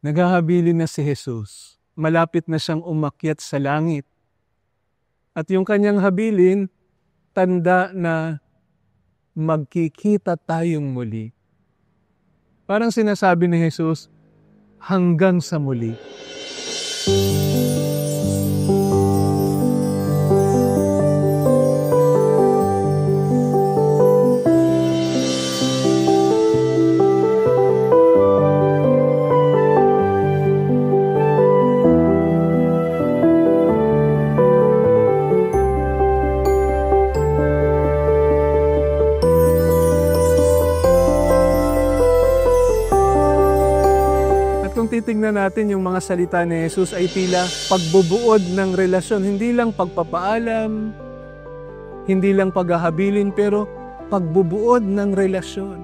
Naghahabilin na si Jesus. Malapit na siyang umakyat sa langit. At yung kanyang habilin, tanda na magkikita tayong muli. Parang sinasabi ni Jesus, hanggang sa muli. Kung titingnan natin yung mga salita ni Jesus ay tila pagbubuod ng relasyon, hindi lang pagpapaalam, hindi lang paghahabilin, pero pagbubuod ng relasyon,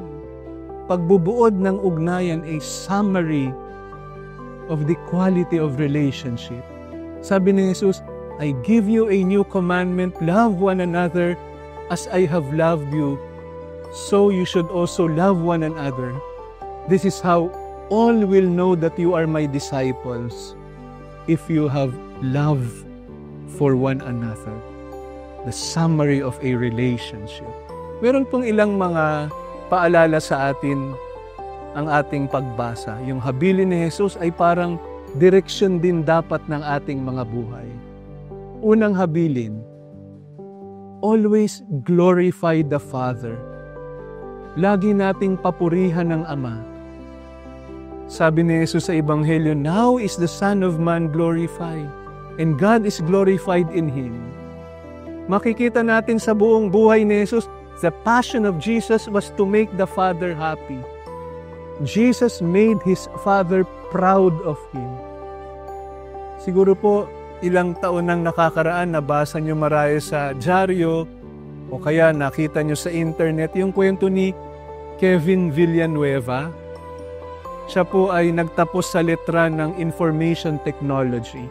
pagbubuod ng ugnayan, a summary of the quality of relationship. Sabi ni Jesus, I give you a new commandment, love one another as I have loved you, so you should also love one another. This is how all will know that you are my disciples if you have love for one another. The summary of a relationship. Meron pong ilang mga paalala sa atin ang ating pagbasa. Yung habilin ni Jesus ay parang direksyon din dapat ng ating mga buhay. Unang habilin, always glorify the Father. Lagi nating papurihan ng Ama. Sabi ni Jesus sa Ebanghelyo, now is the Son of Man glorified, and God is glorified in Him. Makikita natin sa buong buhay ni Jesus, the passion of Jesus was to make the Father happy. Jesus made His Father proud of Him. Siguro po, ilang taon nang nakakaraan, nabasa niyo marahil sa dyaryo, o kaya nakita niyo sa internet, yung kwento ni Kevin Villanueva. Siya po ay nagtapos sa letra ng Information Technology.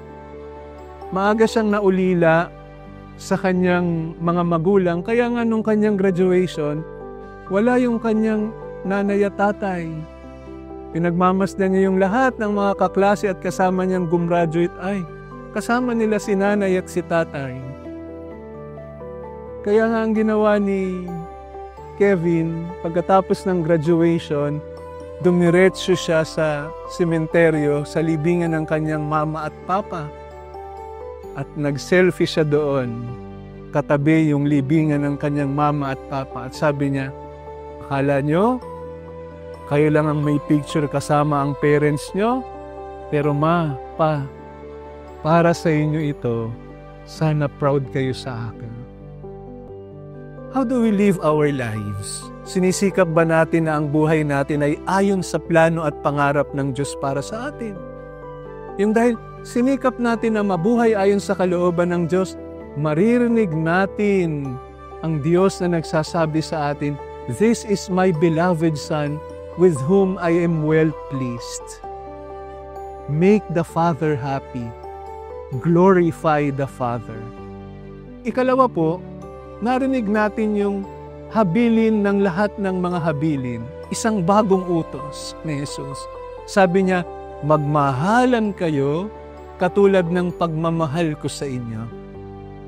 Maaga siyang naulila sa kanyang mga magulang, kaya nga nung kanyang graduation, wala yung kanyang nanay at tatay. Pinagmamasdan niya yung lahat ng mga kaklase at kasama niyang gumraduate ay kasama nila si nanay at si tatay. Kaya nga ang ginawa ni Kevin, pagkatapos ng graduation, dumiretso siya sa sementeryo, sa libingan ng kanyang mama at papa. At nag-selfie siya doon, katabi yung libingan ng kanyang mama at papa. At sabi niya, akala nyo, kayo lang ang may picture kasama ang parents nyo? Pero ma, pa, para sa inyo ito, sana proud kayo sa akin. How do we live our lives? Sinisikap ba natin na ang buhay natin ay ayon sa plano at pangarap ng Diyos para sa atin? Yung dahil sinikap natin na mabuhay ayon sa kalooban ng Diyos, maririnig natin ang Diyos na nagsasabi sa atin, this is my beloved Son with whom I am well pleased. Make the Father happy. Glorify the Father. Ikalawa po, narinig natin yung habilin ng lahat ng mga habilin, isang bagong utos ni Jesus. Sabi niya, magmahalan kayo katulad ng pagmamahal ko sa inyo.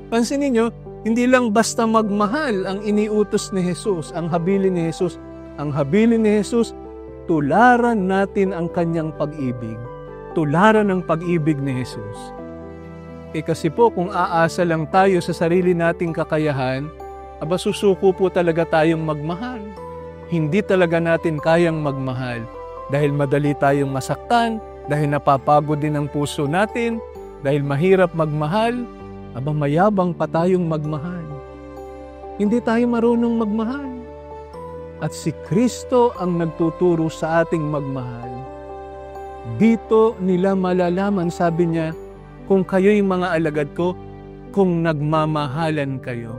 Pansinin niyo, hindi lang basta magmahal ang iniutos ni Jesus, ang habilin ni Jesus. Ang habilin ni Jesus, tularan natin ang kanyang pag-ibig. Tularan ang pag-ibig ni Jesus. Kasi po kung aasa lang tayo sa sarili nating kakayahan, aba susuko po talaga tayong magmahal. Hindi talaga natin kayang magmahal dahil madali tayong masaktan, dahil napapagod din ang puso natin, dahil mahirap magmahal, aba mayabang pa tayong magmahal. Hindi tayo marunong magmahal. At si Kristo ang nagtuturo sa ating magmahal. Dito nila malalaman, sabi niya, kung kayo'y mga alagad ko, kung nagmamahalan kayo.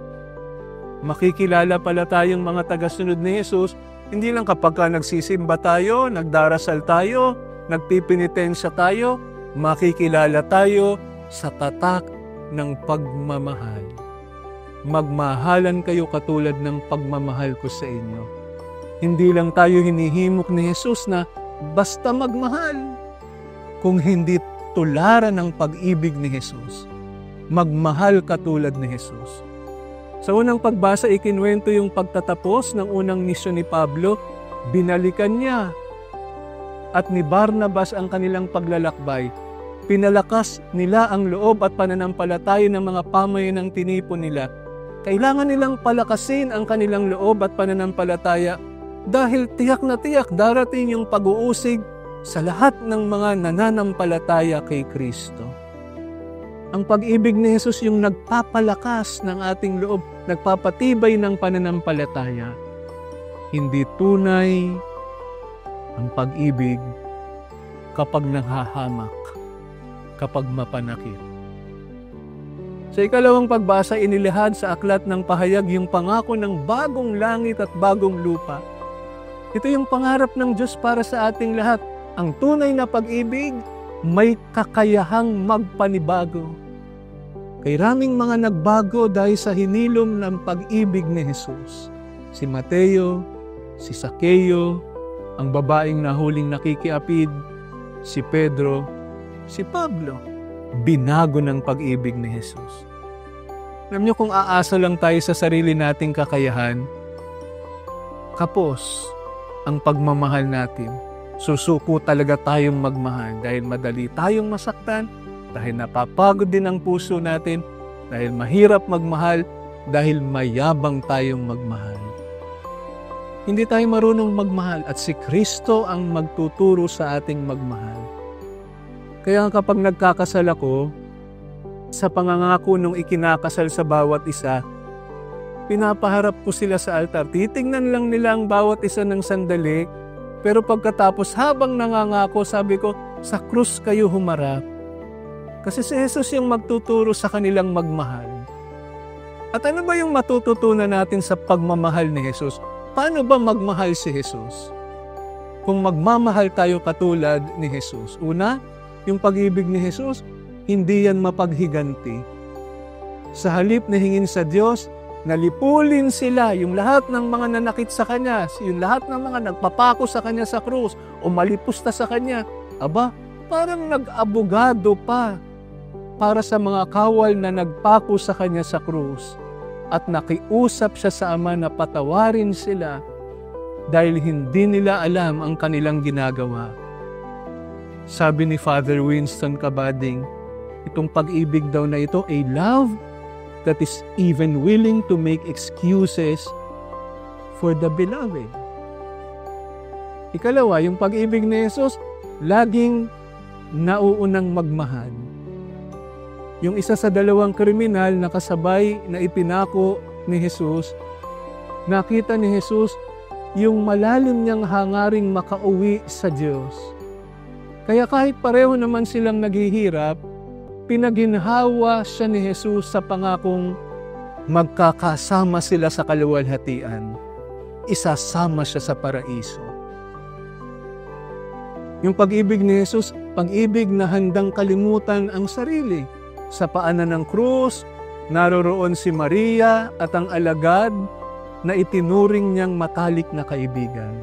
Makikilala pala tayong mga tagasunod ni Jesus, hindi lang kapag nagsisimba tayo, nagdarasal tayo, nagpipinitensya tayo, makikilala tayo sa tatak ng pagmamahal. Magmahalan kayo katulad ng pagmamahal ko sa inyo. Hindi lang tayo hinihimok ni Jesus na basta magmahal. kung hindi tularan ng pag-ibig ni Jesus. Magmahal katulad ni Jesus. Sa unang pagbasa, ikinwento yung pagtatapos ng unang misyon ni Pablo. Binalikan niya at ni Barnabas ang kanilang paglalakbay. Pinalakas nila ang loob at pananampalataya ng mga pamayanang tinipon nila. Kailangan nilang palakasin ang kanilang loob at pananampalataya dahil tiyak na tiyak darating yung pag-uusig sa lahat ng mga nananampalataya kay Kristo. Ang pag-ibig ni Jesus yung nagpapalakas ng ating loob, nagpapatibay ng pananampalataya. Hindi tunay ang pag-ibig kapag nanghahamak, kapag mapanakit. Sa ikalawang pagbasa, inilahad sa aklat ng pahayag yung pangako ng bagong langit at bagong lupa. Ito yung pangarap ng Diyos para sa ating lahat. Ang tunay na pag-ibig may kakayahang magpanibago. Kay raming mga nagbago dahil sa hinilom ng pag-ibig ni Jesus. Si Mateo, si Sakeo, ang babaeng nahuling nakikiapid, si Pedro, si Pablo. Binago ng pag-ibig ni Jesus. Alam niyo, kung aasa lang tayo sa sarili nating kakayahan, kapos ang pagmamahal natin. Susuko talaga tayong magmahal dahil madali tayong masaktan, dahil napapagod din ang puso natin, dahil mahirap magmahal, dahil mayabang tayong magmahal. Hindi tayo marunong magmahal at si Kristo ang magtuturo sa ating magmahal. Kaya kapag nagkakasal ako, sa pangangako nung ikinakasal sa bawat isa, pinapaharap ko sila sa altar. Titingnan lang nila ang bawat isa ng sandali, pero pagkatapos habang nangangako, sabi ko, sa krus kayo humarap. Kasi si Jesus yung magtuturo sa kanilang magmahal. At ano ba yung matututunan natin sa pagmamahal ni Jesus? Paano ba magmahal si Jesus? Kung magmamahal tayo katulad ni Jesus, una, yung pag-ibig ni Jesus, hindi yan mapaghiganti. Sa halip na hingin sa Diyos, nalipulin sila, yung lahat ng mga nanakit sa Kanya, yung lahat ng mga nagpapako sa Kanya sa krus, o malipusta sa Kanya, aba, parang nag-abogado pa para sa mga kawal na nagpako sa Kanya sa krus. At nakiusap siya sa Ama na patawarin sila dahil hindi nila alam ang kanilang ginagawa. Sabi ni Father Winston Kabading, itong pag-ibig daw na ito, a love that is even willing to make excuses for the beloved. Ikalawa, yung pag-ibig ni Jesus, laging nauunang magmahal. Yung isa sa dalawang kriminal na kasabay na ipinako ni Jesus, nakita ni Jesus yung malalim niyang hangaring makauwi sa Diyos. Kaya kahit pareho naman silang naghihirap, pinaginhawa siya ni Jesus sa pangakong magkakasama sila sa kaluwalhatian. Isasama siya sa paraiso. Yung pag-ibig ni Jesus, pag-ibig na handang kalimutan ang sarili. Sa paanan ng krus, naroroon si Maria at ang alagad na itinuring niyang matalik na kaibigan.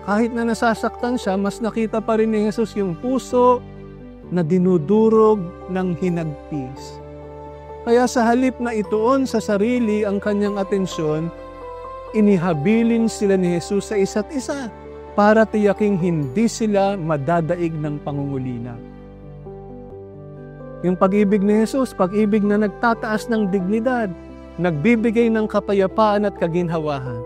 Kahit na nasasaktan siya, mas nakita pa rin ni Jesus yung puso na dinudurog ng hinagpis. Kaya sa halip na ituon sa sarili ang kanyang atensyon, inihabilin sila ni Jesus sa isa't isa para tiyaking hindi sila madadaig ng pangungulina. Yung pag-ibig ni Jesus, pag-ibig na nagtataas ng dignidad, nagbibigay ng kapayapaan at kaginhawahan.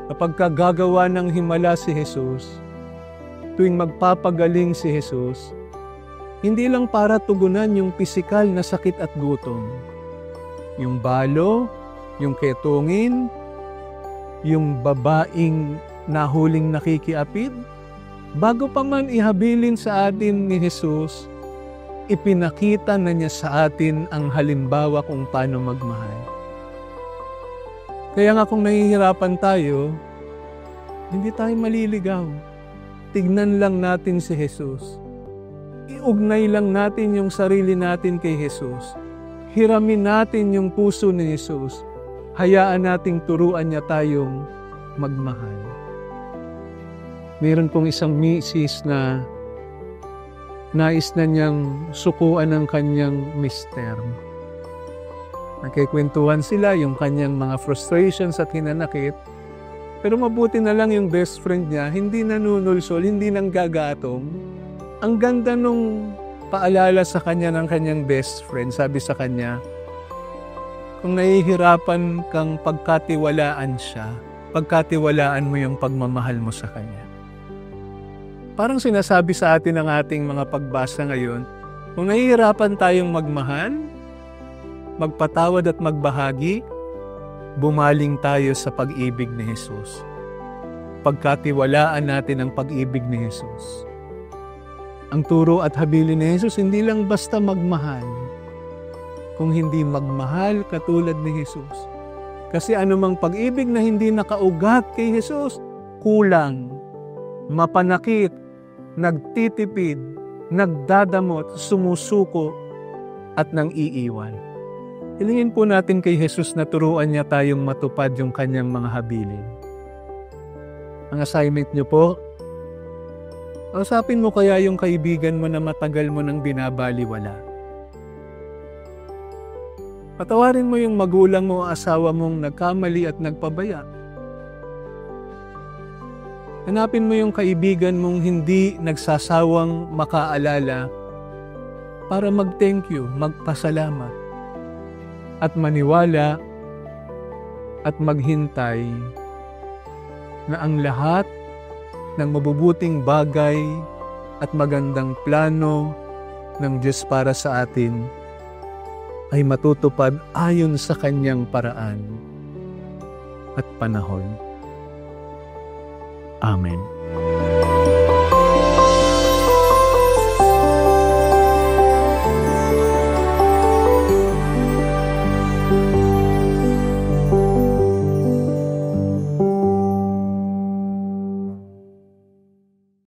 Kapag gagawa ng himala si Jesus, tuwing magpapagaling si Jesus, hindi lang para tugunan yung pisikal na sakit at gutom. Yung balo, yung ketungin, yung babaeng nahuling nakikiapid, bago pa man ihabilin sa atin ni Jesus, ipinakita na niya sa atin ang halimbawa kung paano magmahal. Kaya nga kung nahihirapan tayo, hindi tayo maliligaw. Tignan lang natin si Jesus. Iugnay lang natin yung sarili natin kay Jesus. Hiramin natin yung puso ni Jesus. Hayaan nating turuan niya tayong magmahal. Meron pong isang misis na nais na niyang sukuan ang kanyang mister. Nagkikwentuhan sila yung kanyang mga frustrations at hinanakit. Pero mabuti na lang yung best friend niya, hindi nanunulsol, hindi nanggagatong. Ang ganda nung paalala sa kanya ng kanyang best friend. Sabi sa kanya, kung nahihirapan kang pagkatiwalaan siya, pagkatiwalaan mo yung pagmamahal mo sa kanya. Parang sinasabi sa atin ng ating mga pagbasa ngayon, kung nahihirapan tayong magmahal, magpatawad at magbahagi, bumaling tayo sa pag-ibig ni Jesus. Pagkatiwalaan natin ang pag-ibig ni Jesus. Ang turo at habilin ni Jesus, hindi lang basta magmahal, kung hindi magmahal katulad ni Jesus. Kasi anumang pag-ibig na hindi nakaugat kay Jesus, kulang, mapanakit, nagtitipid, nagdadamot, sumusuko, at nang iiwan. Hilingin po natin kay Jesus na turuan niya tayong matupad yung kanyang mga habilin. Ang assignment niyo po, kausapin mo kaya yung kaibigan mo na matagal mo nang binabaliwala. Patawarin mo yung magulang mo o asawa mong nagkamali at nagpabaya. Hanapin mo yung kaibigan mong hindi nagsasawang makaalala para mag-thank you, magpasalamat, at maniwala at maghintay na ang lahat ng mabubuting bagay at magandang plano ng Diyos para sa atin ay matutupad ayon sa kanyang paraan at panahon. Amen.